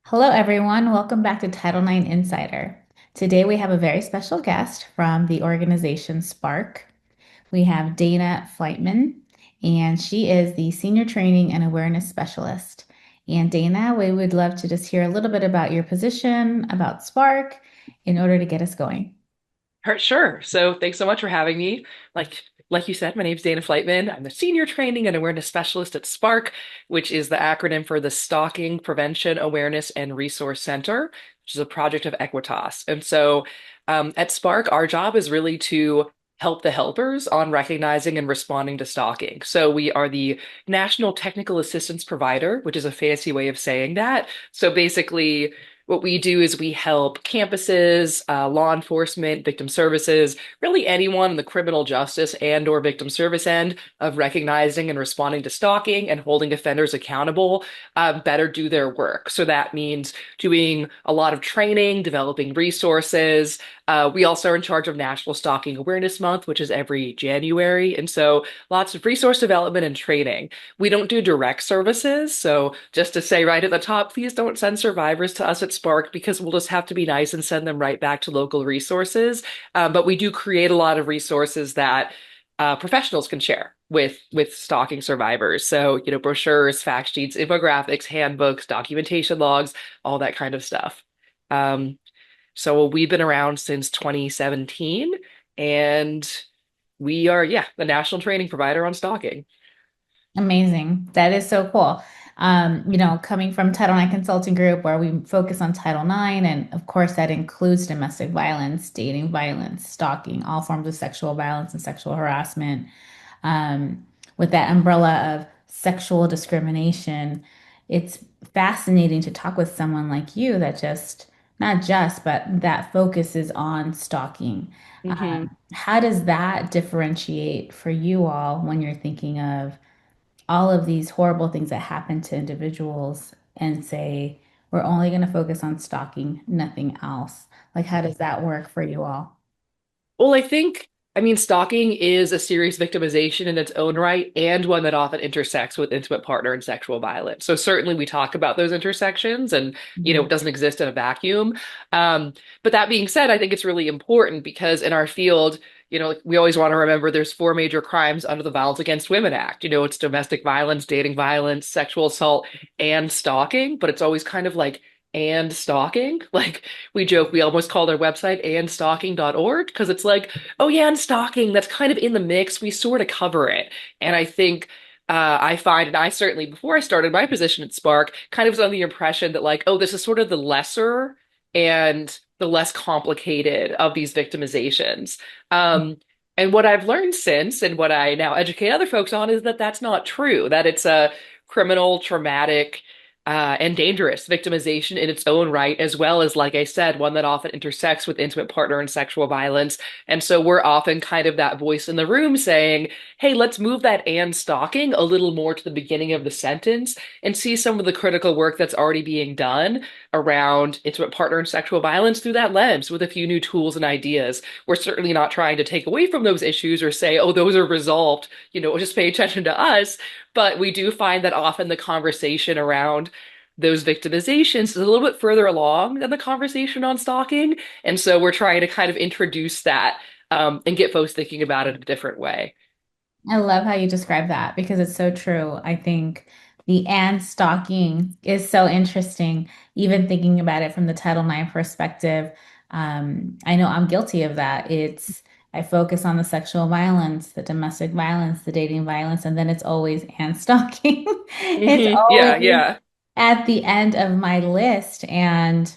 Hello, everyone. Welcome back to Title IX Insider. Today, we have a very special guest from the organization SPARC. We have Dana Fleitman, and she is the Senior Training and Awareness Specialist. And Dana, we would love to just hear a little bit about your position, about SPARC, in order to get us going. Sure. So thanks so much for having me. Like you said, my name's Dana Fleitman. I'm the Senior Training and Awareness Specialist at SPARC, which is the acronym for the Stalking Prevention, Awareness, and Resource Center, which is a project of Equitas. At SPARC, our job is really to help the helpers on recognizing and responding to stalking. So we are the National Technical Assistance Provider, which is a fancy way of saying that. So basically, what we do is we help campuses, law enforcement, victim services, really anyone in the criminal justice and or victim service end of recognizing and responding to stalking and holding offenders accountable, better do their work. So that means doing a lot of training, developing resources. We also are in charge of National Stalking Awareness Month, which is every January. And so lots of resource development and training. We don't do direct services. So just to say right at the top, please don't send survivors to us at SPARC because we'll just have to be nice and send them right back to local resources. But we do create a lot of resources that professionals can share with stalking survivors. So, brochures, fact sheets, infographics, handbooks, documentation logs, all that kind of stuff. Um, so we've been around since 2017, and we are, yeah, the national training provider on stalking. Amazing. That is so cool. Coming from Title IX Consulting Group, where we focus on Title IX, and of course, that includes domestic violence, dating violence, stalking, all forms of sexual violence and sexual harassment. With that umbrella of sexual discrimination, it's fascinating to talk with someone like you that just, not just, but that focuses on stalking. hmm How does that differentiate for you all when you're thinking of all of these horrible things that happen to individuals and say, we're only going to focus on stalking, nothing else? Like, how does that work for you all? Well, I mean, stalking is a serious victimization in its own right and one that often intersects with intimate partner and sexual violence. So certainly we talk about those intersections and, Mhm. it doesn't exist in a vacuum. Um, but that being said, I think it's really important because in our field, we always want to remember there's four major crimes under the Violence Against Women Act. It's domestic violence, dating violence, sexual assault, and stalking, but it's always kind of like, and stalking. Like we joke, we almost called our website andstalking.org because it's like, oh yeah, and stalking, that's kind of in the mix. We sort of cover it. And I think I find, and I certainly, before I started my position at SPARC, kind of was under the impression that, like, oh, this is sort of the lesser and the less complicated of these victimizations. Um, and what I've learned since, and what I now educate other folks on, is that that's not true, that it's a criminal, traumatic, and dangerous victimization in its own right, as well as, like I said, one that often intersects with intimate partner and sexual violence. And so we're often kind of that voice in the room saying, hey, let's move that and stalking a little more to the beginning of the sentence and see some of the critical work that's already being done around intimate partner and sexual violence through that lens with a few new tools and ideas. We're certainly not trying to take away from those issues or say, oh, those are resolved, just pay attention to us. But we do find that often the conversation around those victimizations is a little bit further along than the conversation on stalking. And so we're trying to kind of introduce that and get folks thinking about it a different way. I love how you describe that because it's so true. I think the and stalking is so interesting, even thinking about it from the Title IX perspective. I know I'm guilty of that. I focus on the sexual violence, the domestic violence, the dating violence, and then it's always and stalking. It's Yeah, always yeah. at the end of my list. And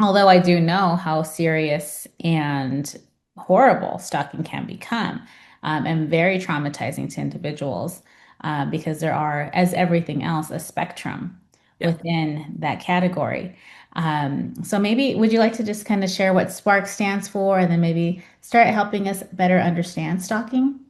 although I do know how serious and horrible stalking can become, and very traumatizing to individuals, because there are, as everything else, a spectrum Yeah. within that category. So maybe would you like to just kind of share what SPARC stands for and then maybe start helping us better understand stalking?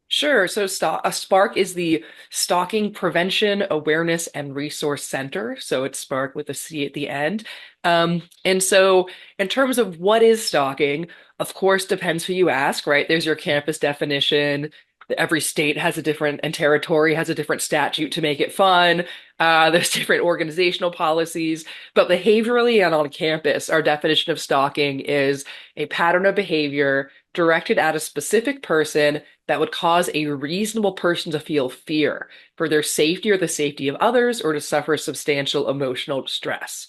Sure. So, a SPARC is the Stalking Prevention, Awareness, and Resource Center. So it's SPARC with a C at the end. And so, in terms of what is stalking, of course, depends who you ask, right? There's your campus definition. Every state has a different and territory has a different statute to make it fun. There's different organizational policies, but behaviorally and on campus, our definition of stalking is a pattern of behavior directed at a specific person that would cause a reasonable person to feel fear for their safety or the safety of others or to suffer substantial emotional distress.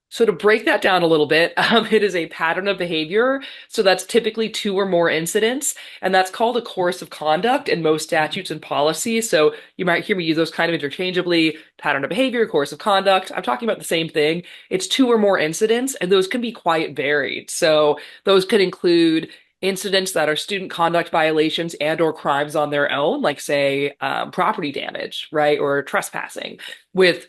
So to break that down a little bit, it is a pattern of behavior. So that's typically two or more incidents, and that's called a course of conduct in most statutes and policies. So you might hear me use those kind of interchangeably, pattern of behavior, course of conduct. I'm talking about the same thing. It's two or more incidents, and those can be quite varied. So those could include incidents that are student conduct violations and or crimes on their own, like say property damage, right, or trespassing, with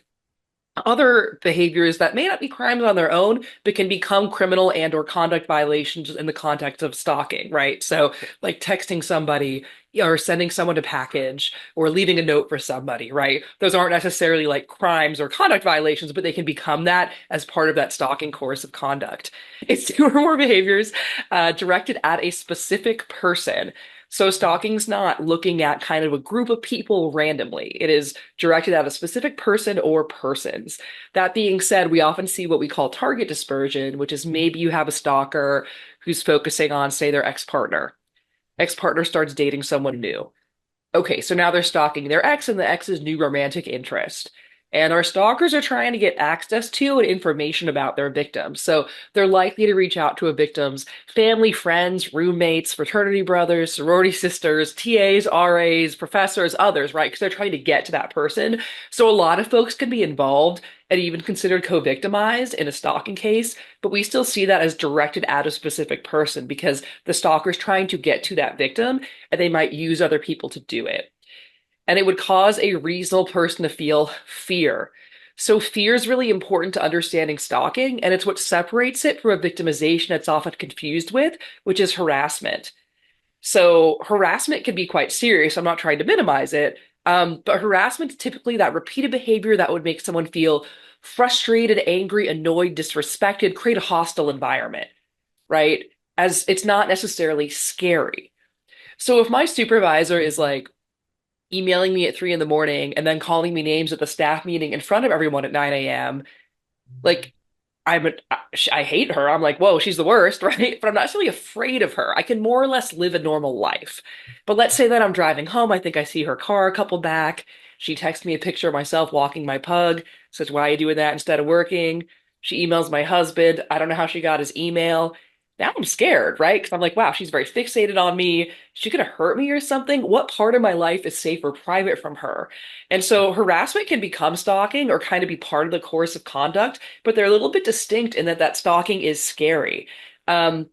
other behaviors that may not be crimes on their own, but can become criminal and or conduct violations in the context of stalking, right? So like texting somebody or sending someone a package or leaving a note for somebody, right? Those aren't necessarily like crimes or conduct violations, but they can become that as part of that stalking course of conduct. It's two or more behaviors directed at a specific person. So stalking's not looking at kind of a group of people randomly. It is directed at a specific person or persons. That being said, we often see what we call target dispersion, which is maybe you have a stalker who's focusing on, say, their ex-partner. Ex-partner starts dating someone new. Okay, so now they're stalking their ex and the ex's new romantic interest. And our stalkers are trying to get access to and information about their victims. So they're likely to reach out to a victim's family, friends, roommates, fraternity brothers, sorority sisters, TAs, RAs, professors, others, right? Because they're trying to get to that person. So a lot of folks can be involved and even considered co-victimized in a stalking case, but we still see that as directed at a specific person because the stalker's trying to get to that victim and they might use other people to do it. And it would cause a reasonable person to feel fear. So fear is really important to understanding stalking, and it's what separates it from a victimization it's often confused with, which is harassment. So harassment can be quite serious. I'm not trying to minimize it, but harassment is typically that repeated behavior that would make someone feel frustrated, angry, annoyed, disrespected, create a hostile environment, right? As it's not necessarily scary. So if my supervisor is like, emailing me at 3 in the morning and then calling me names at the staff meeting in front of everyone at 9 a.m. Like, I'm I hate her. I'm like, whoa, she's the worst, right? But I'm not necessarily afraid of her. I can more or less live a normal life. But let's say that I'm driving home. I think I see her car a couple back. She texts me a picture of myself walking my pug, says, why are you doing that instead of working? She emails my husband. I don't know how she got his email. Now I'm scared, right? Because I'm like, wow, she's very fixated on me. She could have hurt me or something. What part of my life is safe or private from her? And so harassment can become stalking or kind of be part of the course of conduct, but they're a little bit distinct in that stalking is scary. Um,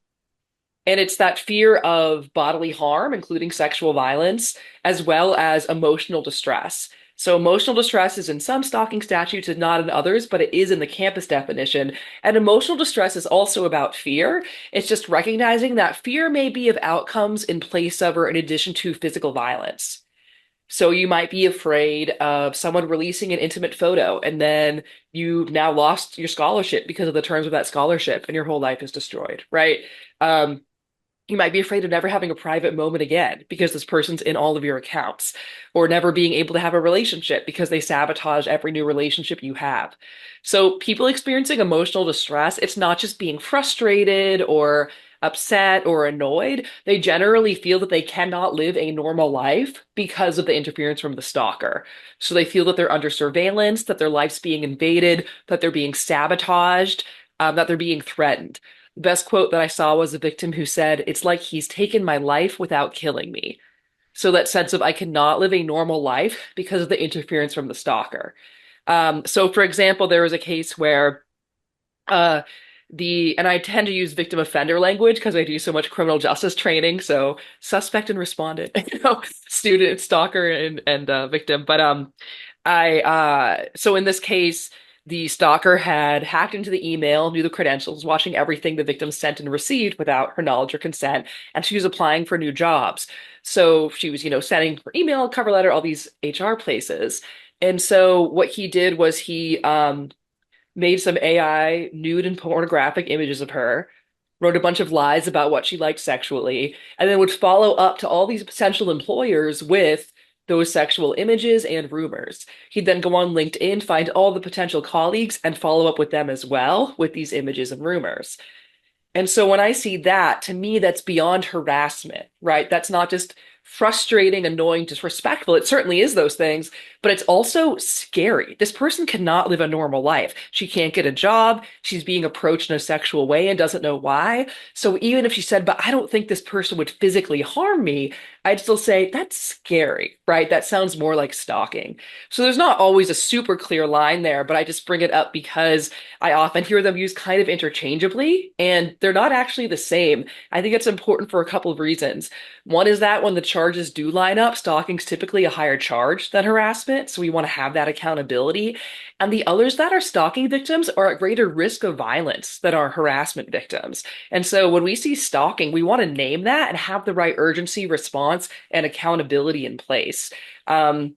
and it's that fear of bodily harm, including sexual violence, as well as emotional distress. So emotional distress is in some stalking statutes and not in others, but it is in the campus definition. And emotional distress is also about fear. It's just recognizing that fear may be of outcomes in place of or in addition to physical violence. So you might be afraid of someone releasing an intimate photo, and then you've now lost your scholarship because of the terms of that scholarship, and your whole life is destroyed, right? Um, you might be afraid of never having a private moment again because this person's in all of your accounts, or never being able to have a relationship because they sabotage every new relationship you have. So, people experiencing emotional distress, it's not just being frustrated or upset or annoyed. They generally feel that they cannot live a normal life because of the interference from the stalker. So, they feel that they're under surveillance, that their life's being invaded, that they're being sabotaged, that they're being threatened. The best quote that I saw was a victim who said, it's like he's taken my life without killing me. So that sense of I cannot live a normal life because of the interference from the stalker. So for example, there was a case where uh, and I tend to use victim offender language because I do so much criminal justice training. So suspect and respondent, student, stalker, and victim. But so in this case, the stalker had hacked into the email, knew the credentials, watching everything the victim sent and received without her knowledge or consent, and she was applying for new jobs. So she was, sending her email, cover letter, all these HR places. And so what he did was he made some AI nude and pornographic images of her, wrote a bunch of lies about what she liked sexually, and then would follow up to all these potential employers with those sexual images and rumors. He'd then go on LinkedIn, find all the potential colleagues, and follow up with them as well with these images and rumors. And so when I see that, to me, that's beyond harassment, right? That's not just frustrating, annoying, disrespectful. It certainly is those things, but it's also scary. This person cannot live a normal life. She can't get a job. She's being approached in a sexual way and doesn't know why. So even if she said, but I don't think this person would physically harm me, I'd still say that's scary, right? That sounds more like stalking. So there's not always a super clear line there, but I just bring it up because I often hear them used kind of interchangeably, and they're not actually the same. I think it's important for a couple of reasons. One is that when the charges do line up, stalking's typically a higher charge than harassment, so we want to have that accountability. And the others that are stalking victims are at greater risk of violence than are harassment victims. And so when we see stalking, we want to name that and have the right urgency, response, and accountability in place. Um,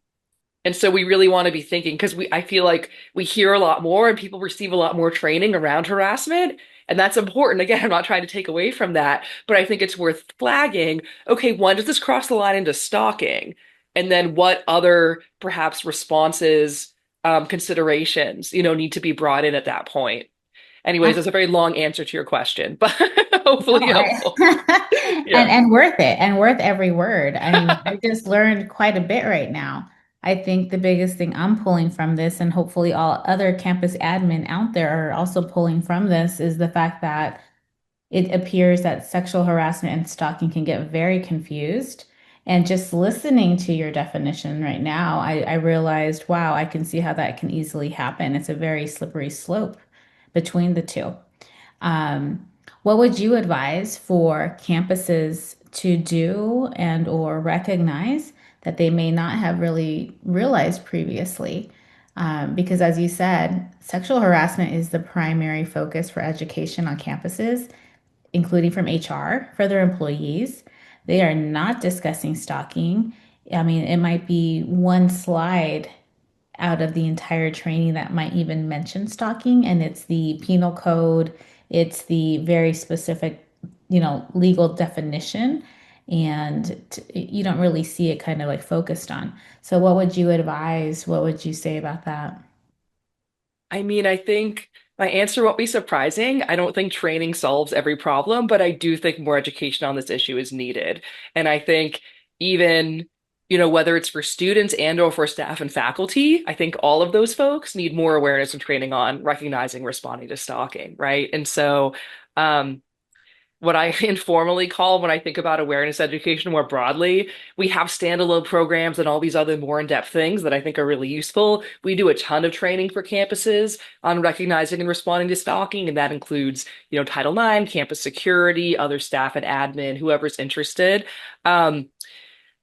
and so we really want to be thinking because I feel like we hear a lot more and people receive a lot more training around harassment. And that's important. Again, I'm not trying to take away from that, but I think it's worth flagging. Okay, when does this cross the line into stalking? And then what other perhaps responses, considerations, need to be brought in at that point? Anyways, that's a very long answer to your question, but No, hopefully helpful. Yeah. and worth it and worth every word. I mean, I just learned quite a bit right now. I think the biggest thing I'm pulling from this, and hopefully all other campus admin out there are also pulling from this, is the fact that it appears that sexual harassment and stalking can get very confused. And just listening to your definition right now, I realized, wow, I can see how that can easily happen. It's a very slippery slope between the two. Um, what would you advise for campuses to do and or recognize that they may not have really realized previously? Because as you said, sexual harassment is the primary focus for education on campuses, including from HR for their employees. They are not discussing stalking. I mean, it might be one slide out of the entire training that might even mention stalking, and it's the penal code, it's the very specific, legal definition, and you don't really see it kind of like focused on. So, what would you advise? What would you say about that? I mean, I think my answer won't be surprising. I don't think training solves every problem, but I do think more education on this issue is needed. And I think even, whether it's for students and or for staff and faculty, I think all of those folks need more awareness and training on recognizing, responding to stalking, right? And so, what I informally call when I think about awareness education more broadly. We have standalone programs and all these other more in-depth things that I think are really useful. We do a ton of training for campuses on recognizing and responding to stalking, and that includes, Title IX, campus security, other staff and admin, whoever's interested.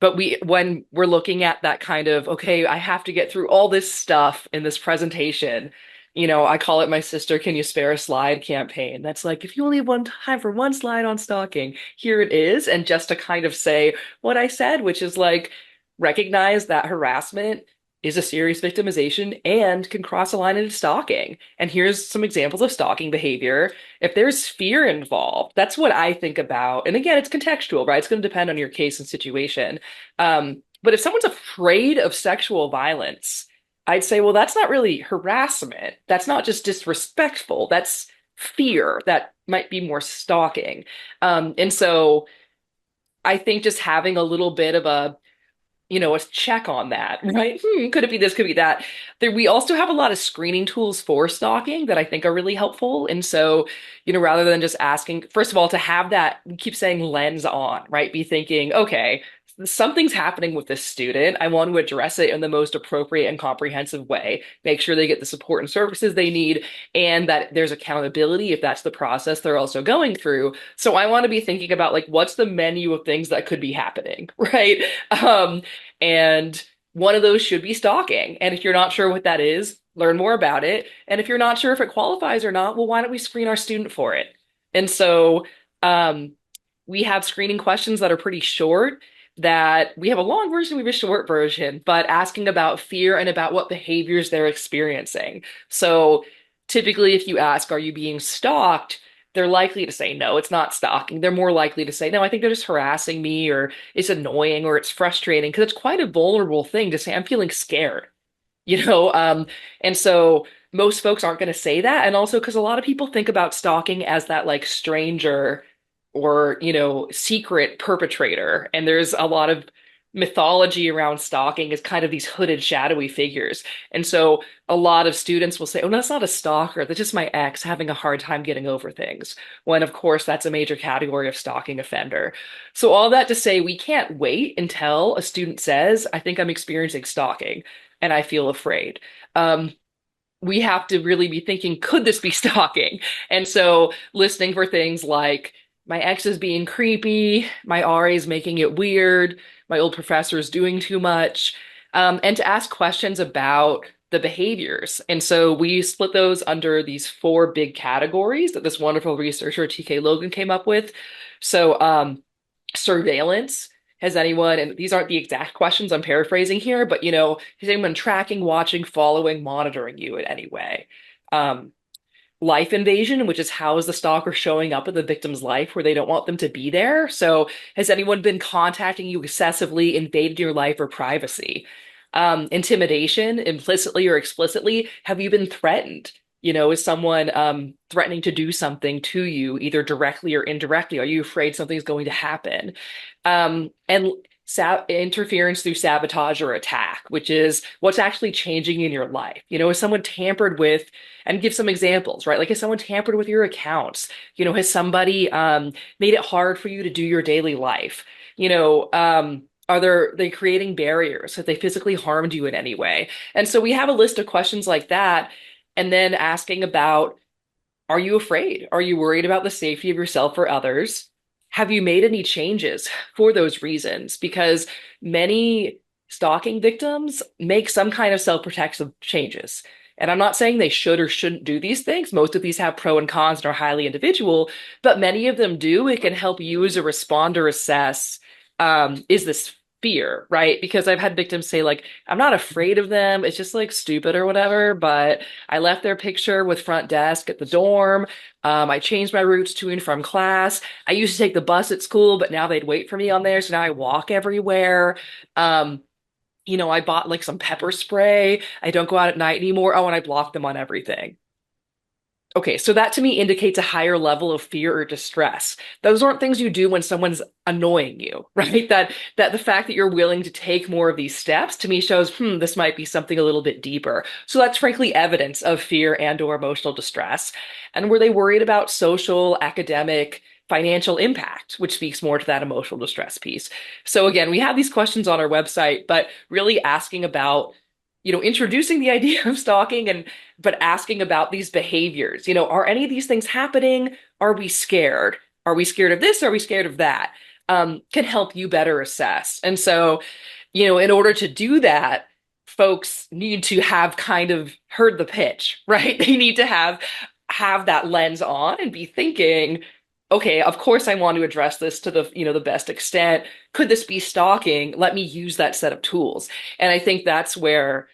But when we're looking at that kind of, okay, I have to get through all this stuff in this presentation, I call it my sister, can you spare a slide campaign. That's like, if you only have one time for one slide on stalking, here it is. And just to kind of say what I said, which is like, recognize that harassment is a serious victimization and can cross a line into stalking. And here's some examples of stalking behavior. If there's fear involved, that's what I think about. And again, it's contextual, right? It's going to depend on your case and situation. But if someone's afraid of sexual violence, I'd say, well, that's not really harassment. That's not just disrespectful. That's fear. That might be more stalking. And so I think just having a little bit of a check on that, right? Could it be this? Could it be that? We also have a lot of screening tools for stalking that I think are really helpful. And so, rather than just asking, first of all, to have that, we keep saying lens on, right? Be thinking, okay, something's happening with this student. I want to address it in the most appropriate and comprehensive way, make sure they get the support and services they need, and that there's accountability if that's the process they're also going through. So I want to be thinking about like, what's the menu of things that could be happening, right? And one of those should be stalking. And if you're not sure what that is, learn more about it. And if you're not sure if it qualifies or not, well, why don't we screen our student for it? And so we have screening questions that are pretty short, that we have a long version, we have a short version, but asking about fear and about what behaviors they're experiencing. So typically, if you ask, are you being stalked? they're likely to say, no, it's not stalking. They're more likely to say, no, I think they're just harassing me, or it's annoying, or it's frustrating, because it's quite a vulnerable thing to say, I'm feeling scared, you know? And so most folks aren't going to say that. And also because a lot of people think about stalking as that like stranger or, secret perpetrator. And there's a lot of mythology around stalking as kind of these hooded, shadowy figures. And so a lot of students will say, oh, no, that's not a stalker. That's just my ex having a hard time getting over things. When, of course, that's a major category of stalking offender. So all that to say, we can't wait until a student says, I think I'm experiencing stalking and I feel afraid. We have to really be thinking, could this be stalking? And so listening for things like, my ex is being creepy, my RA is making it weird, my old professor is doing too much, and to ask questions about the behaviors. And so we split those under these four big categories that this wonderful researcher, TK Logan, came up with. So, surveillance. Has anyone, and these aren't the exact questions, I'm paraphrasing here, but has anyone tracking, watching, following, monitoring you in any way? Um, Life invasion, which is how is the stalker showing up in the victim's life where they don't want them to be there? So, has anyone been contacting you excessively, invaded your life or privacy? Intimidation, implicitly or explicitly, have you been threatened? Is someone threatening to do something to you, either directly or indirectly? Are you afraid something's going to happen? And interference through sabotage or attack, which is what's actually changing in your life. Has someone tampered with, and give some examples, right? Like, has someone tampered with your accounts? Has somebody made it hard for you to do your daily life? Are they creating barriers? Have they physically harmed you in any way? And so we have a list of questions like that, and then asking about, are you afraid? Are you worried about the safety of yourself or others? Have you made any changes for those reasons? Because many stalking victims make some kind of self-protective changes. And I'm not saying they should or shouldn't do these things. Most of these have pro and cons and are highly individual, but many of them do. It can help you as a responder assess, is this fear, right? Because I've had victims say, like, I'm not afraid of them. It's just like stupid or whatever, but I left their picture with front desk at the dorm. I changed my routes to and from class. I used to take the bus at school, but now they'd wait for me on there. So now I walk everywhere. Um, I bought like some pepper spray. I don't go out at night anymore. Oh, and I block them on everything. Okay, so that to me indicates a higher level of fear or distress. Those aren't things you do when someone's annoying you, right? That the fact that you're willing to take more of these steps to me shows, this might be something a little bit deeper. So that's frankly evidence of fear and or emotional distress. And were they worried about social, academic, financial impact, which speaks more to that emotional distress piece. So again, we have these questions on our website, but really asking about, introducing the idea of stalking, and but asking about these behaviors. Are any of these things happening? Are we scared? Are we scared of this? Are we scared of that? Can help you better assess. And so, in order to do that, folks need to have kind of heard the pitch, right? They need to have that lens on and be thinking, okay, of course I want to address this to the best extent. Could this be stalking? Let me use that set of tools. And I think that's where,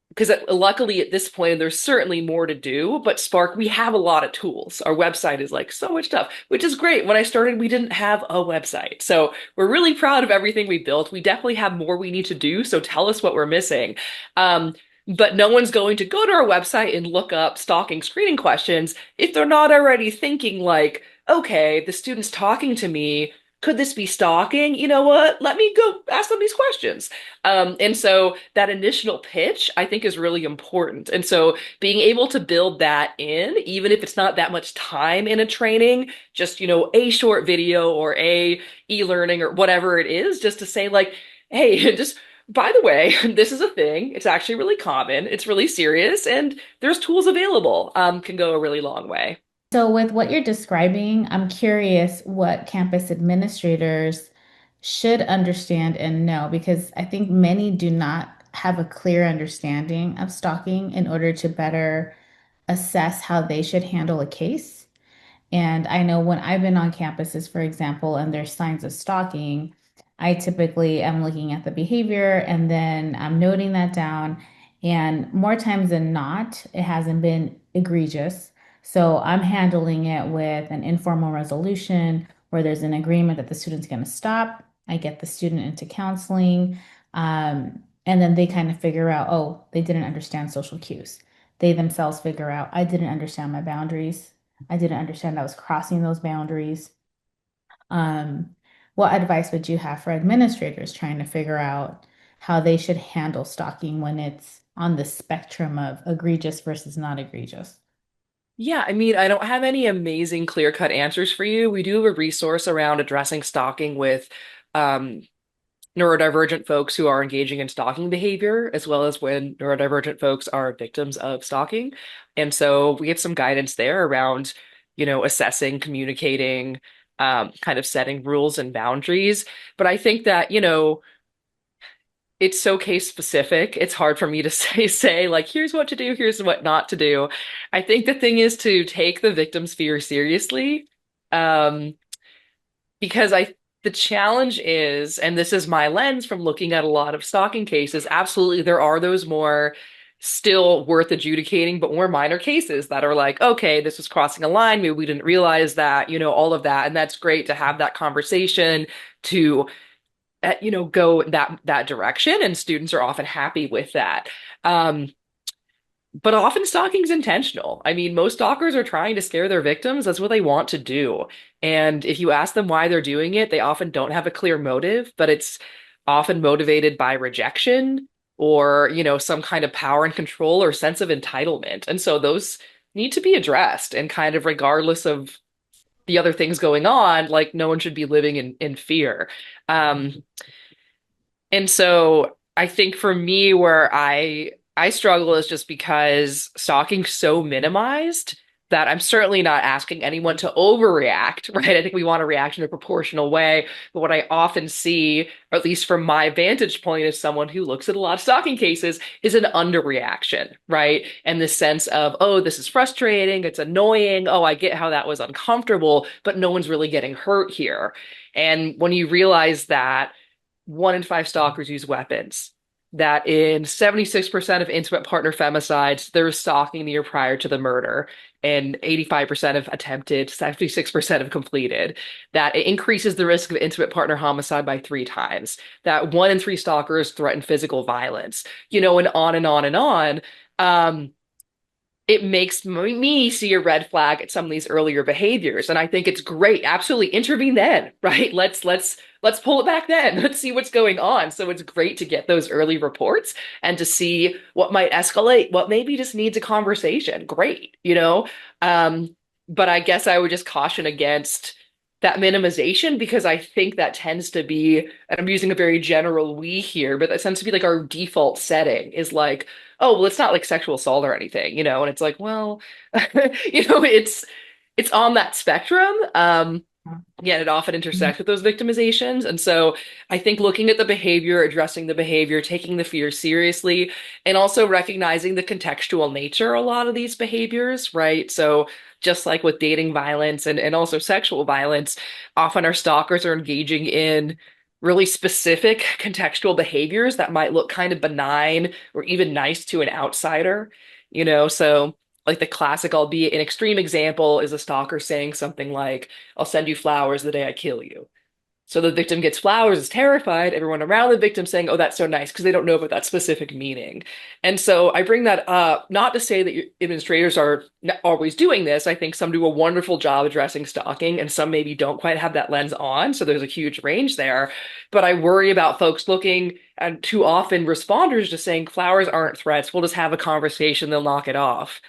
because luckily at this point there's certainly more to do, but SPARC, we have a lot of tools. Our website is like so much stuff, which is great. When I started, we didn't have a website, so we're really proud of everything we built. We definitely have more we need to do, so tell us what we're missing. But no one's going to go to our website and look up stalking screening questions if they're not already thinking like, okay, the student's talking to me, could this be stalking? You know what? Let me go ask them these questions. And so that initial pitch, I think, is really important. And so being able to build that in, even if it's not that much time in a training, just, a short video or a e-learning or whatever it is, just to say like, hey, just by the way, this is a thing. It's actually really common. It's really serious, and there's tools available, can go a really long way. So, with what you're describing, I'm curious what campus administrators should understand and know, because I think many do not have a clear understanding of stalking in order to better assess how they should handle a case. And I know when I've been on campuses, for example, and there's signs of stalking, I typically am looking at the behavior and then I'm noting that down. And more times than not, it hasn't been egregious. So I'm handling it with an informal resolution where there's an agreement that the student's going to stop. I get the student into counseling, and then they kind of figure out, oh, they didn't understand social cues. They themselves figure out, I didn't understand my boundaries. I didn't understand I was crossing those boundaries. Um, what advice would you have for administrators trying to figure out how they should handle stalking when it's on the spectrum of egregious versus not egregious? Yeah, I mean, I don't have any amazing clear-cut answers for you. We do have a resource around addressing stalking with um, neurodivergent folks who are engaging in stalking behavior, as well as when neurodivergent folks are victims of stalking. And so we have some guidance there around, assessing, communicating, kind of setting rules and boundaries. But I think that, it's so case specific. It's hard for me to say like, here's what to do, here's what not to do. I think the thing is to take the victim's fear seriously. Um, because the challenge is, and this is my lens from looking at a lot of stalking cases, absolutely there are those more still worth adjudicating, but more minor cases that are like, okay, this was crossing a line, maybe we didn't realize that, all of that. And that's great to have that conversation to go that direction, and students are often happy with that. Um, but often stalking's intentional. I mean, most stalkers are trying to scare their victims. That's what they want to do. And if you ask them why they're doing it, they often don't have a clear motive, but it's often motivated by rejection or, some kind of power and control or sense of entitlement. And so those need to be addressed, and kind of regardless of the other things going on, like no one should be living in fear. And so I think for me, where I struggle is just because stalking's so minimized that I'm certainly not asking anyone to overreact, right? I think we want to react in a proportional way. But what I often see, or at least from my vantage point as someone who looks at a lot of stalking cases, is an underreaction, right? And the sense of, oh, this is frustrating, it's annoying, oh, I get how that was uncomfortable, but no one's really getting hurt here. And when you realize that 1 in 5 stalkers use weapons, that in 76% of intimate partner femicides, there is stalking the year prior to the murder, and 85% of attempted, 76% of completed, that it increases the risk of intimate partner homicide by 3 times, that 1 in 3 stalkers threaten physical violence, and on and on and on. It makes me see a red flag at some of these earlier behaviors, and I think it's great. Absolutely intervene then, right? Let's pull it back then. Let's see what's going on. So it's great to get those early reports and to see what might escalate, what maybe just needs a conversation. Great, but I guess I would just caution against that minimization, because I think that tends to be, and I'm using a very general we here, but that tends to be like our default setting is like, oh, well, it's not like sexual assault or anything, and it's like, well, it's on that spectrum. Yeah, it often intersects with those victimizations. And so I think looking at the behavior, addressing the behavior, taking the fear seriously, and also recognizing the contextual nature of a lot of these behaviors, right? So just like with dating violence and also sexual violence, often our stalkers are engaging in really specific contextual behaviors that might look kind of benign or even nice to an outsider, So like the classic, albeit an extreme example, is a stalker saying something like, I'll send you flowers the day I kill you. So the victim gets flowers, is terrified, everyone around the victim saying, oh, that's so nice, because they don't know about that specific meaning. And so I bring that up, not to say that your administrators are always doing this. I think some do a wonderful job addressing stalking, and some maybe don't quite have that lens on. So there's a huge range there. But I worry about folks looking and too often responders just saying flowers aren't threats. We'll just have a conversation, they'll knock it off.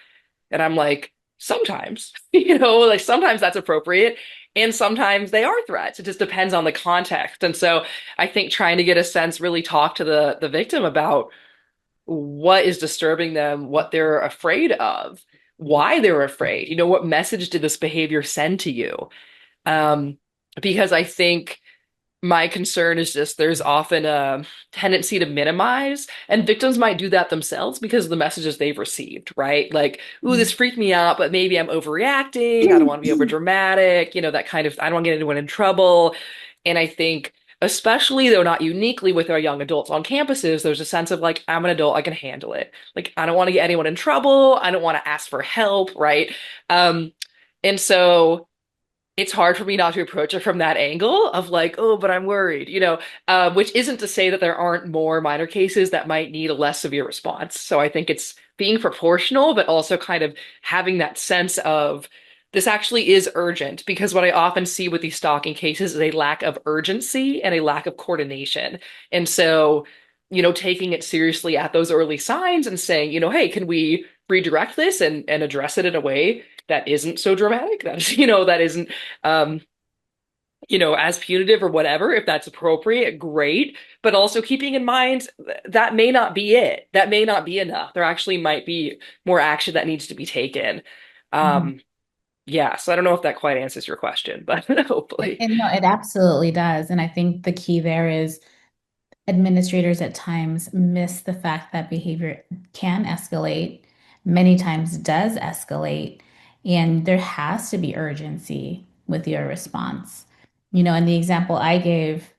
And I'm like, sometimes, like sometimes that's appropriate. And sometimes they are threats. It just depends on the context. And so I think trying to get a sense, really talk to the victim about what is disturbing them, what they're afraid of, why they're afraid, what message did this behavior send to you? Um, because I think my concern is just there's often a tendency to minimize, and victims might do that themselves because of the messages they've received, right? Like, ooh, this freaked me out, but maybe I'm overreacting. I don't want to be over dramatic, that kind of, I don't want to get anyone in trouble. And I think especially though not uniquely with our young adults on campuses, there's a sense of like, I'm an adult, I can handle it. Like, I don't want to get anyone in trouble. I don't want to ask for help, right? Um, and so it's hard for me not to approach it from that angle of like, oh, but I'm worried, which isn't to say that there aren't more minor cases that might need a less severe response. So I think it's being proportional, but also kind of having that sense of this actually is urgent because what I often see with these stalking cases is a lack of urgency and a lack of coordination. And so, taking it seriously at those early signs and saying, hey, can we redirect this and address it in a way that isn't so dramatic, that isn't um, as punitive or whatever, if that's appropriate, great. But also keeping in mind that may not be it. That may not be enough. There actually might be more action that needs to be taken. Mhm. Um, yeah, so I don't know if that quite answers your question, but hopefully. And no, it absolutely does. And I think the key there is administrators at times miss the fact that behavior can escalate, many times does escalate, and there has to be urgency with your response. In the example I gave,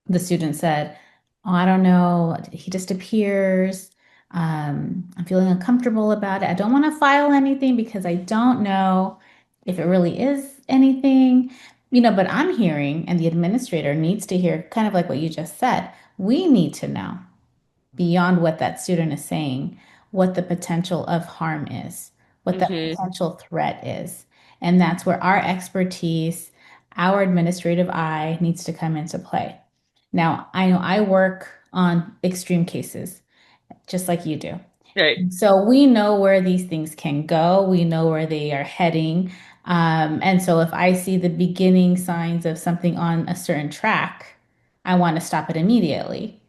the student said, "Oh, I don't know. He just appears. I'm feeling uncomfortable about it. I don't want to file anything because I don't know if it really is anything." But I'm hearing, and the administrator needs to hear, kind of like what you just said. We need to know beyond what that student is saying, what the potential of harm is, what that Hmm. potential threat is. And that's where our expertise, our administrative eye needs to come into play. Now, I know I work on extreme cases, just like you do. Right. So we know where these things can go. We know where they are heading. And so if I see the beginning signs of something on a certain track, I want to stop it immediately.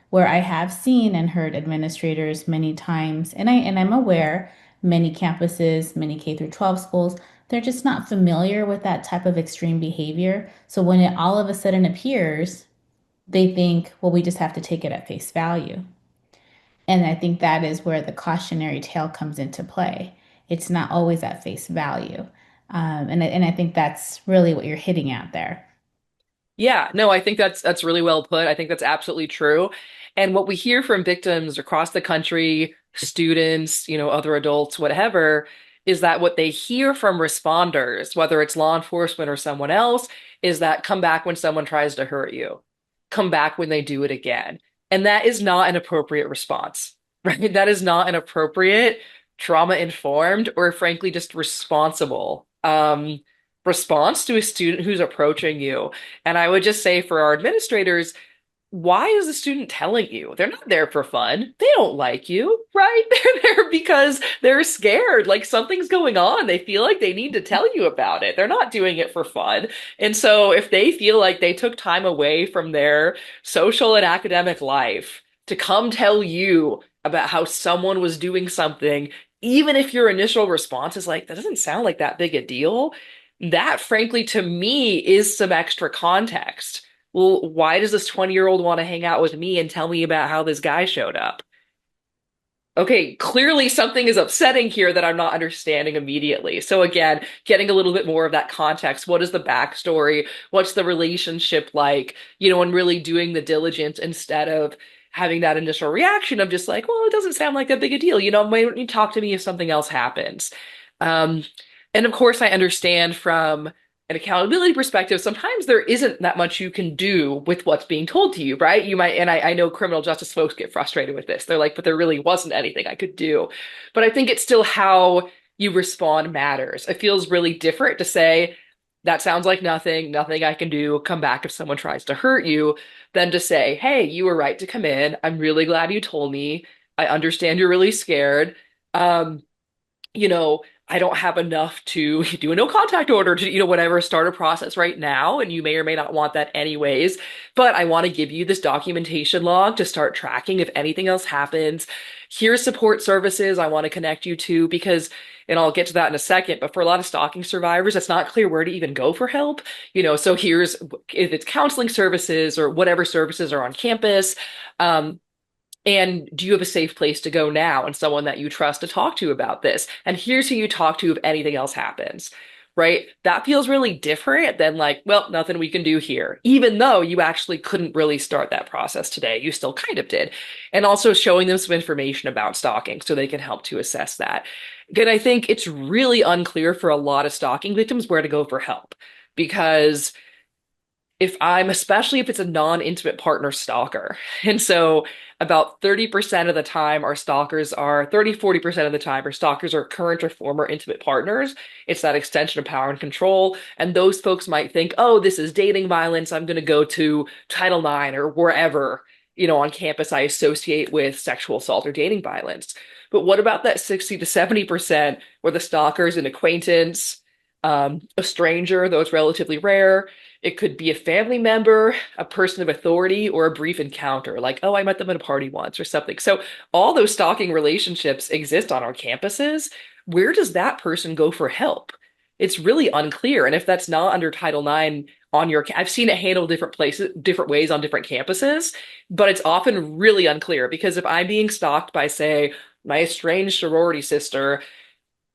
Where I have seen and heard administrators many times, and I'm aware many campuses, many K through 12 schools, they're just not familiar with that type of extreme behavior. So when it all of a sudden appears, they think, well, we just have to take it at face value. And I think that is where the cautionary tale comes into play. It's not always at face value. And I think that's really what you're hitting at there. Yeah, no, I think that's really well put. I think that's absolutely true. And what we hear from victims across the country, students, other adults, whatever, is that what they hear from responders, whether it's law enforcement or someone else, is that come back when someone tries to hurt you. Come back when they do it again. And that is not an appropriate response, right? That is not an appropriate trauma-informed or frankly just responsible response to a student who's approaching you. And I would just say for our administrators, why is the student telling you? They're not there for fun. They don't like you, right? They're there because they're scared, like something's going on. They feel like they need to tell you about it. They're not doing it for fun. And so if they feel like they took time away from their social and academic life to come tell you about how someone was doing something, even if your initial response is like, that doesn't sound like that big a deal, that frankly to me is some extra context. Well, why does this 20-year-old want to hang out with me and tell me about how this guy showed up? Okay, clearly something is upsetting here that I'm not understanding immediately. So again, getting a little bit more of that context. What is the backstory? What's the relationship like? And really doing the diligence instead of having that initial reaction of just like, well, it doesn't sound like that big a deal. Why don't you talk to me if something else happens? Um, and of course, I understand from an accountability perspective, sometimes there isn't that much you can do with what's being told to you, right? You might, and I know criminal justice folks get frustrated with this. They're like, but there really wasn't anything I could do. But I think it's still how you respond matters. It feels really different to say, that sounds like nothing, nothing I can do, come back if someone tries to hurt you, than to say, hey, you were right to come in. I'm really glad you told me. I understand you're really scared. Um, I don't have enough to do a no contact order to, whatever, start a process right now. And you may or may not want that anyways. But I want to give you this documentation log to start tracking if anything else happens. Here's support services I want to connect you to because, and I'll get to that in a second, but for a lot of stalking survivors, it's not clear where to even go for help. So here's if it's counseling services or whatever services are on campus. And do you have a safe place to go now and someone that you trust to talk to about this? And here's who you talk to if anything else happens. right? That feels really different than like, well, nothing we can do here. Even though you actually couldn't really start that process today, you still kind of did. And also showing them some information about stalking so they can help to assess that. Again, I think it's really unclear for a lot of stalking victims where to go for help because especially if it's a non-intimate partner stalker. And so about 30% of the time, 40% of the time, our stalkers are current or former intimate partners. It's that extension of power and control. And those folks might think, oh, this is dating violence. I'm going to go to Title IX or wherever, on campus I associate with sexual assault or dating violence. But what about that 60 to 70% where the stalker is an acquaintance, a stranger, though it's relatively rare? It could be a family member, a person of authority, or a brief encounter, like, oh, I met them at a party once or something. So all those stalking relationships exist on our campuses. Where does that person go for help? It's really unclear. And if that's not under Title IX I've seen it handled different places, different ways on different campuses, but it's often really unclear because if I'm being stalked by, say, my estranged sorority sister,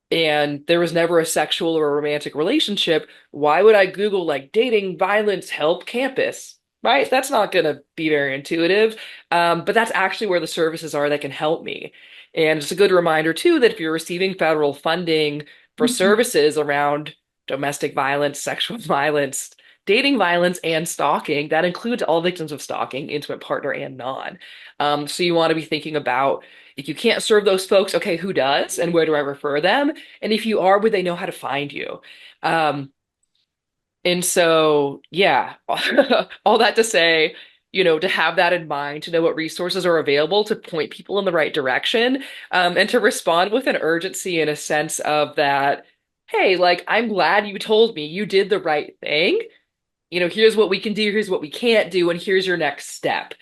and there was never a sexual or a romantic relationship, why would I Google like dating violence help campus? Right? That's not going to be very intuitive. But that's actually where the services are that can help me. And it's a good reminder, too, that if you're receiving federal funding for Mhm. services around domestic violence, sexual violence, dating violence, and stalking, that includes all victims of stalking, intimate partner and non. So you want to be thinking about if you can't serve those folks, okay, who does and where do I refer them? And if you are, would they know how to find you? Um, and so, yeah, all that to say, to have that in mind, to know what resources are available, to point people in the right direction, and to respond with an urgency and a sense of that, hey, like, I'm glad you told me you did the right thing. Here's what we can do, here's what we can't do, and here's your next step.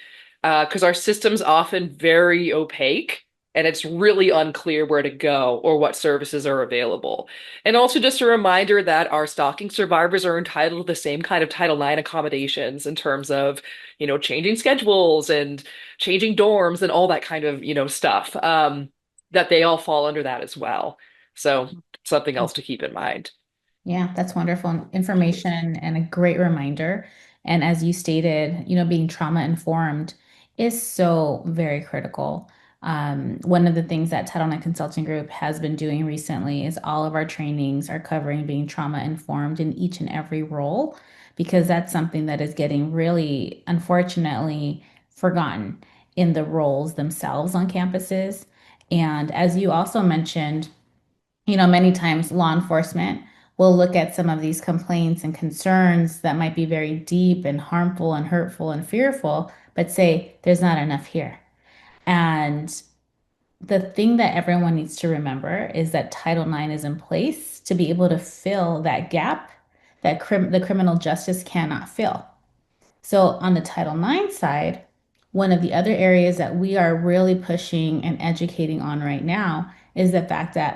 Because our system's often very opaque and it's really unclear where to go or what services are available. And also just a reminder that our stalking survivors are entitled to the same kind of Title IX accommodations in terms of, changing schedules and changing dorms and all that kind of, stuff, that they all fall under that as well. So something else to keep in mind. Yeah, that's wonderful information and a great reminder. And as you stated, being trauma informed is so very critical. One of the things that Title IX Consulting Group has been doing recently is all of our trainings are covering being trauma informed in each and every role, because that's something that is getting really, unfortunately, forgotten in the roles themselves on campuses. And as you also mentioned, many times law enforcement will look at some of these complaints and concerns that might be very deep and harmful and hurtful and fearful, but say there's not enough here. And the thing that everyone needs to remember is that Title IX is in place to be able to fill that gap that the criminal justice cannot fill. So on the Title IX side, one of the other areas that we are really pushing and educating on right now is the fact that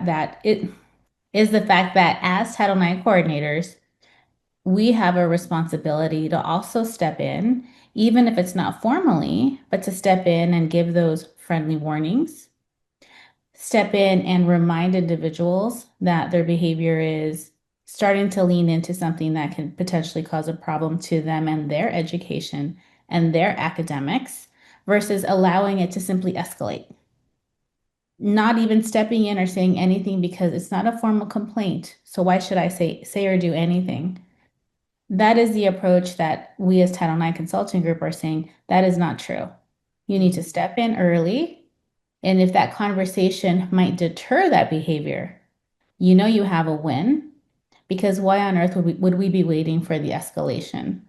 as Title IX coordinators, we have a responsibility to also step in, even if it's not formally, but to step in and give those friendly warnings, step in and remind individuals that their behavior is starting to lean into something that can potentially cause a problem to them and their education and their academics versus allowing it to simply escalate, not even stepping in or saying anything because it's not a formal complaint. So why should I say or do anything? That is the approach that we as Title IX Consulting Group are saying that is not true. You need to step in early, and if that conversation might deter that behavior, you have a win because why on earth would we be waiting for the escalation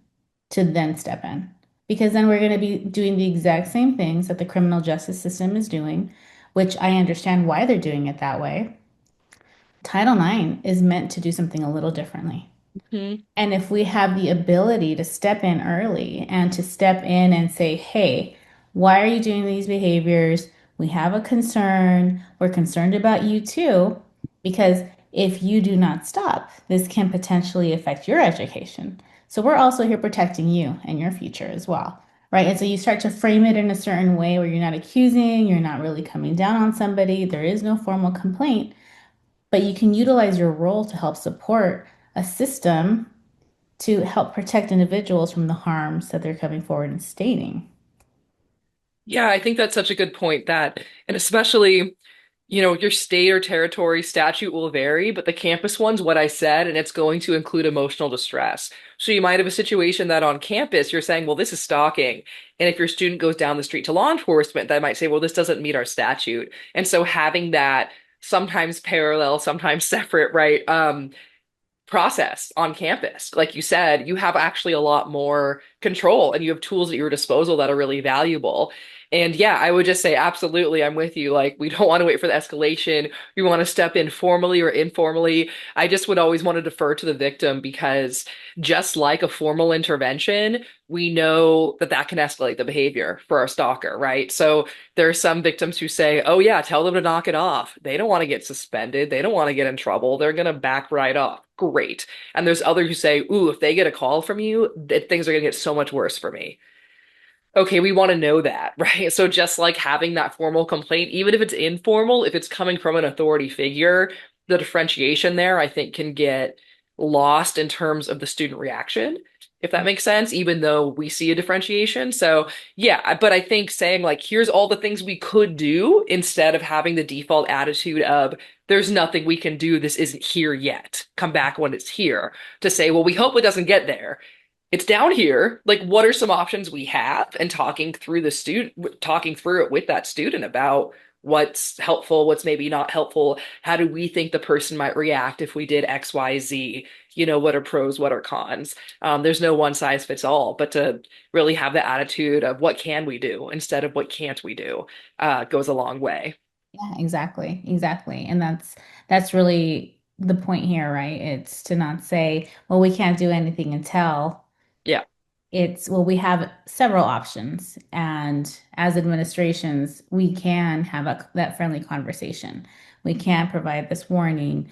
to then step in? Because then we're going to be doing the exact same things that the criminal justice system is doing, which I understand why they're doing it that way. Title IX is meant to do something a little differently. Mhm. And if we have the ability to step in early and to step in and say, hey, why are you doing these behaviors? We have a concern. We're concerned about you too, because if you do not stop, this can potentially affect your education. So we're also here protecting you and your future as well, right? And so you start to frame it in a certain way where you're not accusing, you're not really coming down on somebody, there is no formal complaint, but you can utilize your role to help support a system to help protect individuals from the harms that they're coming forward and stating. Yeah, I think that's such a good point that, and especially, your state or territory statute will vary, but the campus one's what I said, and it's going to include emotional distress. So you might have a situation that on campus you're saying, well, this is stalking. And if your student goes down the street to law enforcement, that might say, well, this doesn't meet our statute. And so having that sometimes parallel, sometimes separate, right? Process on campus. Like you said, you have actually a lot more control and you have tools at your disposal that are really valuable. And yeah, I would just say absolutely, I'm with you. Like, we don't want to wait for the escalation. We want to step in formally or informally. I just would always want to defer to the victim because just like a formal intervention, we know that that can escalate the behavior for our stalker, right? So there are some victims who say, oh, yeah, tell them to knock it off. They don't want to get suspended. They don't want to get in trouble. They're going to back right off. Great. And there's others who say, ooh, if they get a call from you, things are going to get so much worse for me. Okay, we want to know that, right? So just like having that formal complaint, even if it's informal, if it's coming from an authority figure, the differentiation there, I think, can get lost in terms of the student reaction, if that makes sense, even though we see a differentiation. So yeah, but I think saying like, here's all the things we could do instead of having the default attitude of, there's nothing we can do, this isn't here yet. Come back when it's here, to say, well, we hope it doesn't get there. It's down here. Like, what are some options we have? And talking through it with that student about what's helpful, what's maybe not helpful. How do we think the person might react if we did X, Y, Z? What are pros, what are cons? There's no one size fits all, but to really have the attitude of what can we do instead of what can't we do, goes a long way. Yeah, exactly. Exactly. And that's really the point here, right? It's to not say, well, we can't do anything until Yeah. it's, well, we have several options. And as administrations, we can have that friendly conversation. We can provide this warning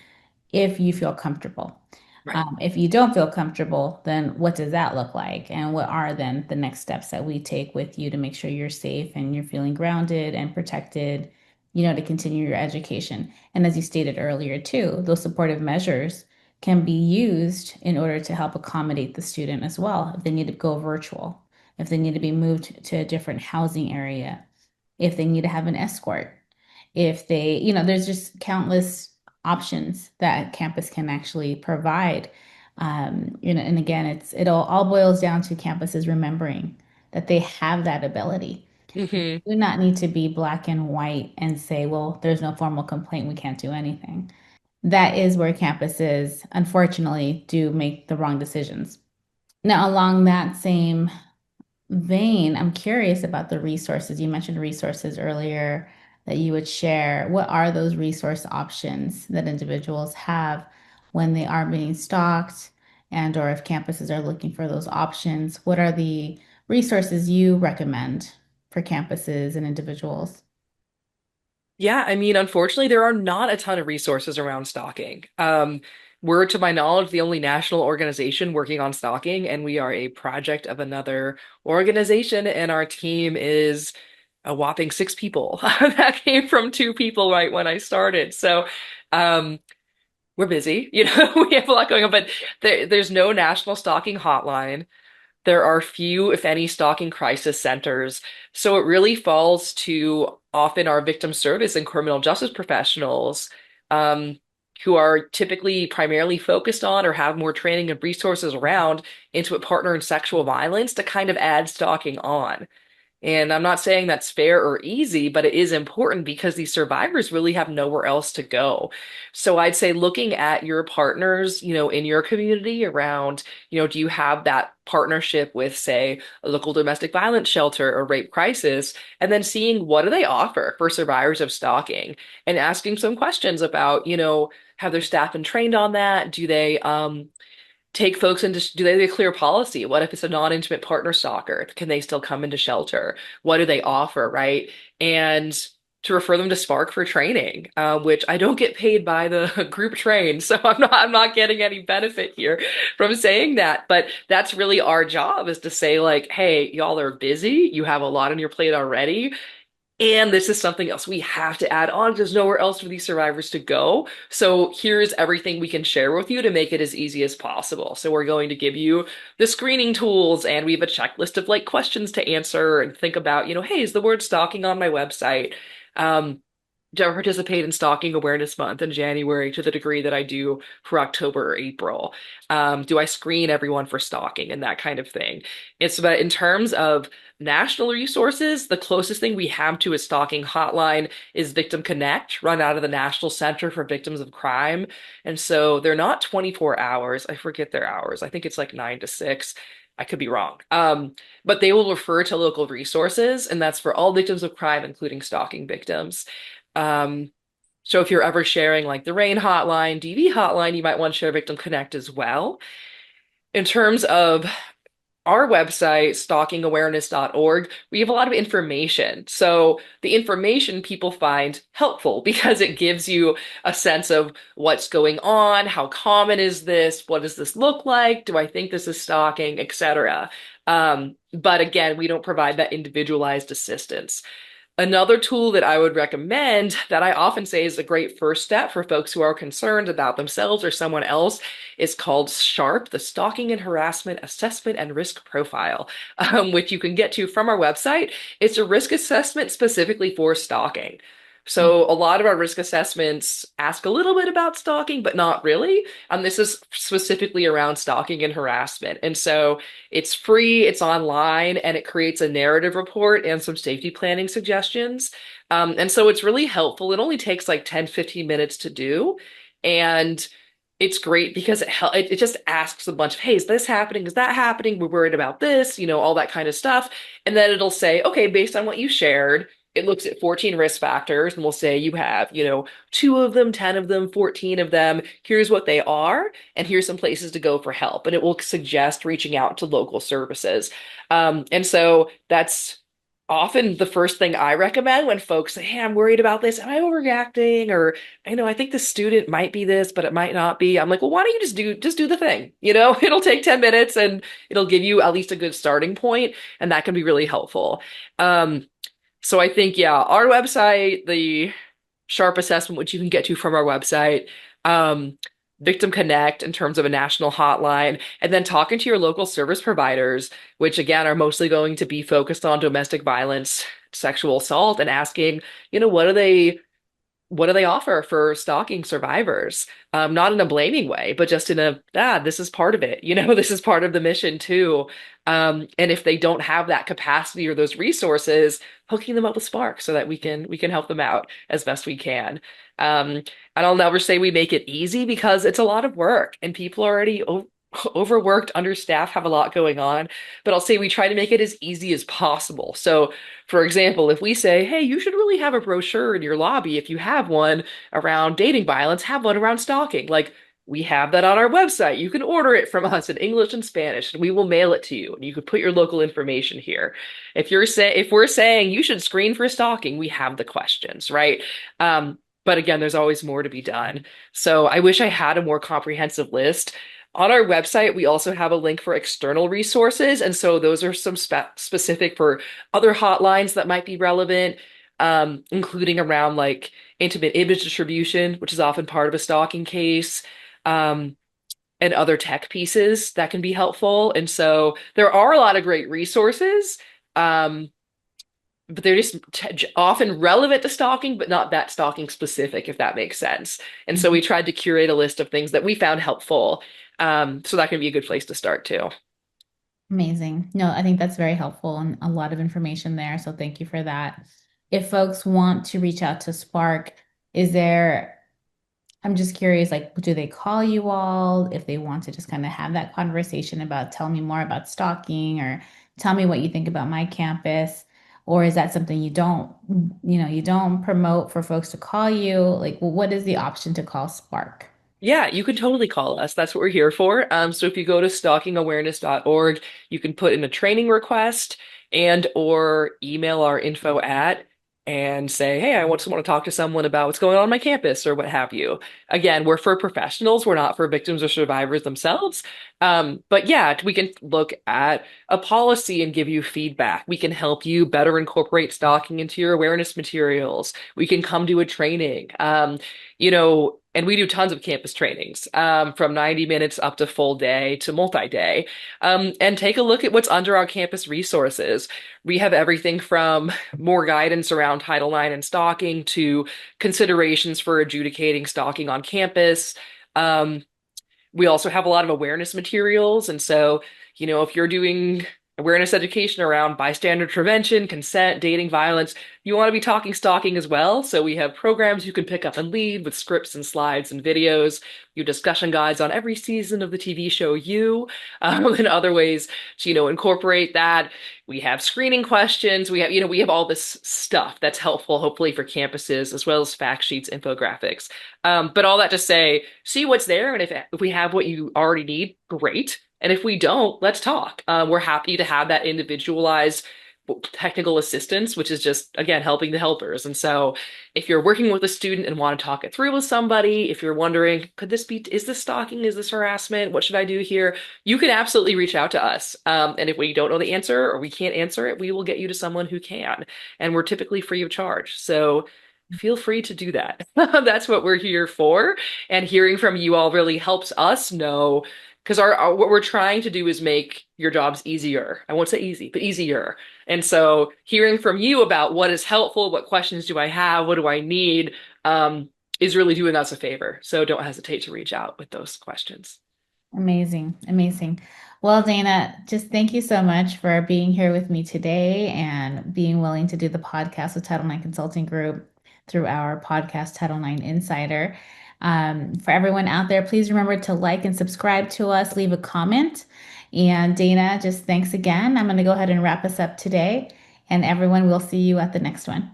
if you feel comfortable. Right. If you don't feel comfortable, then what does that look like? And what are then the next steps that we take with you to make sure you're safe and you're feeling grounded and protected, to continue your education? And as you stated earlier, too, those supportive measures can be used in order to help accommodate the student as well. If they need to go virtual, if they need to be moved to a different housing area, if they need to have an escort, if they, there's just countless options that campus can actually provide. And again, it all boils down to campuses remembering that they have that ability. Hmm. Do not need to be black and white and say, well, there's no formal complaint, we can't do anything. That is where campuses, unfortunately, do make the wrong decisions. Now, along that same vein, I'm curious about the resources. You mentioned resources earlier that you would share. What are those resource options that individuals have when they are being stalked and or if campuses are looking for those options? What are the resources you recommend for campuses and individuals? Yeah, I mean, unfortunately, there are not a ton of resources around stalking. We're, to my knowledge, the only national organization working on stalking, and we are a project of another organization, and our team is a whopping 6 people. That came from 2 people right when I started. So, um, we're busy, we have a lot going on, but there's no national stalking hotline. There are few, if any, stalking crisis centers. So it really falls to often our victim service and criminal justice professionals, um, who are typically primarily focused on or have more training and resources around intimate partner and sexual violence to kind of add stalking on. And I'm not saying that's fair or easy, but it is important because these survivors really have nowhere else to go. So I'd say looking at your partners, in your community around, do you have that partnership with, say, a local domestic violence shelter or rape crisis, and then seeing what do they offer for survivors of stalking and asking some questions about, have their staff been trained on that? Do they, take folks into, do they have a clear policy? What if it's a non-intimate partner stalker? Can they still come into shelter? What do they offer, right? And to refer them to SPARC for training, which I don't get paid by the group train, so I'm not getting any benefit here from saying that. But that's really our job, is to say like, hey, y'all are busy. You have a lot on your plate already. And this is something else we have to add on. There's nowhere else for these survivors to go. So here's everything we can share with you to make it as easy as possible. So we're going to give you the screening tools, and we have a checklist of like questions to answer and think about, hey, is the word stalking on my website? Um, do I participate in Stalking Awareness Month in January to the degree that I do for October or April? Do I screen everyone for stalking and that kind of thing? It's about in terms of national resources, the closest thing we have to a stalking hotline is Victim Connect, run out of the National Center for Victims of Crime. And so they're not 24 hours. I forget their hours. I think it's like 9 to 6. I could be wrong. But they will refer to local resources, and that's for all victims of crime, including stalking victims. Um, so if you're ever sharing like the RAIN hotline, DV hotline, you might want to share Victim Connect as well. In terms of our website, stalkingawareness.org, we have a lot of information. So the information people find helpful because it gives you a sense of what's going on, how common is this, what does this look like, do I think this is stalking, etc. But again, we don't provide that individualized assistance. Another tool that I would recommend that I often say is a great first step for folks who are concerned about themselves or someone else is called SHARP, the Stalking and Harassment Assessment and Risk Profile, which you can get to from our website. It's a risk assessment specifically for stalking. So a lot of our risk assessments ask a little bit about stalking, but not really. This is specifically around stalking and harassment. And so it's free, it's online, and it creates a narrative report and some safety planning suggestions. And so it's really helpful. It only takes like 10, 15 minutes to do. And it's great because it just asks a bunch of, hey, is this happening? Is that happening? We're worried about this, all that kind of stuff. And then it'll say, okay, based on what you shared, it looks at 14 risk factors and we'll say you have, two of them, 10 of them, 14 of them. Here's what they are, and here's some places to go for help. And it will suggest reaching out to local services. And so that's often the first thing I recommend when folks say, hey, I'm worried about this. Am I overreacting? Or I think the student might be this, but it might not be. I'm like, well, why don't you just do the thing? It'll take 10 minutes and it'll give you at least a good starting point, and that can be really helpful. So I think, yeah, our website, the Sharp assessment, which you can get to from our website, um, Victim Connect in terms of a national hotline, and then talking to your local service providers, which again are mostly going to be focused on domestic violence, sexual assault, and asking, what do they offer for stalking survivors? Not in a blaming way, but just in this is part of it. This is part of the mission too. And if they don't have that capacity or those resources, hooking them up with SPARC so that we can help them out as best we can. And I'll never say we make it easy because it's a lot of work and people are already overworked, understaffed, have a lot going on. But I'll say we try to make it as easy as possible. So for example, if we say, hey, you should really have a brochure in your lobby, if you have one around dating violence, have one around stalking. Like, we have that on our website. You can order it from us in English and Spanish, and we will mail it to you. And you could put your local information here. If we're saying you should screen for stalking, we have the questions, right? But again, there's always more to be done. So I wish I had a more comprehensive list. On our website, we also have a link for external resources. And so those are some specific for other hotlines that might be relevant, including around like intimate image distribution, which is often part of a stalking case, um, and other tech pieces that can be helpful. And so there are a lot of great resources, but they're just often relevant to stalking, but not that stalking specific, if that makes sense. And so we tried to curate a list of things that we found helpful. So that can be a good place to start too. Amazing. No, I think that's very helpful and a lot of information there. So thank you for that. If folks want to reach out to SPARC, is there, I'm just curious, like, do they call you all if they want to just kind of have that conversation about tell me more about stalking or tell me what you think about my campus? Or is that something you don't promote for folks to call you? Like, well, what is the option to call SPARC? Yeah, you can totally call us. That's what we're here for. So if you go to stalkingawareness.org, you can put in a training request and or email our info at and say, hey, I just want to talk to someone about what's going on my campus or what have you. Again, we're for professionals, we're not for victims or survivors themselves. But yeah, we can look at a policy and give you feedback. We can help you better incorporate stalking into your awareness materials. We can come to a training. And we do tons of campus trainings, from 90 minutes up to full day to multi-day, and take a look at what's under our campus resources. We have everything from more guidance around Title IX and stalking to considerations for adjudicating stalking on campus. Um, we also have a lot of awareness materials. And so, if you're doing awareness education around bystander prevention, consent, dating violence, you want to be talking stalking as well. So we have programs you can pick up and lead with scripts and slides and videos, you discussion guides on every season of the TV show and other ways to, incorporate that. We have screening questions. We have all this stuff that's helpful, hopefully, for campuses, as well as fact sheets, infographics. But all that to say, see what's there, and if we have what you already need, great. And if we don't, let's talk. We're happy to have that individualized technical assistance, which is just, again, helping the helpers. And so if you're working with a student and want to talk it through with somebody, if you're wondering, is this stalking? Is this harassment? What should I do here? You can absolutely reach out to us. And if we don't know the answer or we can't answer it, we will get you to someone who can. And we're typically free of charge. So feel free to do that. That's what we're here for. And hearing from you all really helps us know, because what we're trying to do is make your jobs easier. I won't say easy, but easier. And so hearing from you about what is helpful, what questions do I have, what do I need, is really doing us a favor. So don't hesitate to reach out with those questions. Amazing, amazing. Well, Dana, just thank you so much for being here with me today and being willing to do the podcast with Title IX Consulting Group through our podcast, Title IX Insider. For everyone out there, please remember to like and subscribe to us, leave a comment. And Dana, just thanks again. I'm going to go ahead and wrap us up today. And everyone, we'll see you at the next one.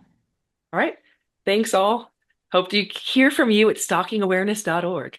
All right. Thanks all. Hope to hear from you at stalkingawareness.org.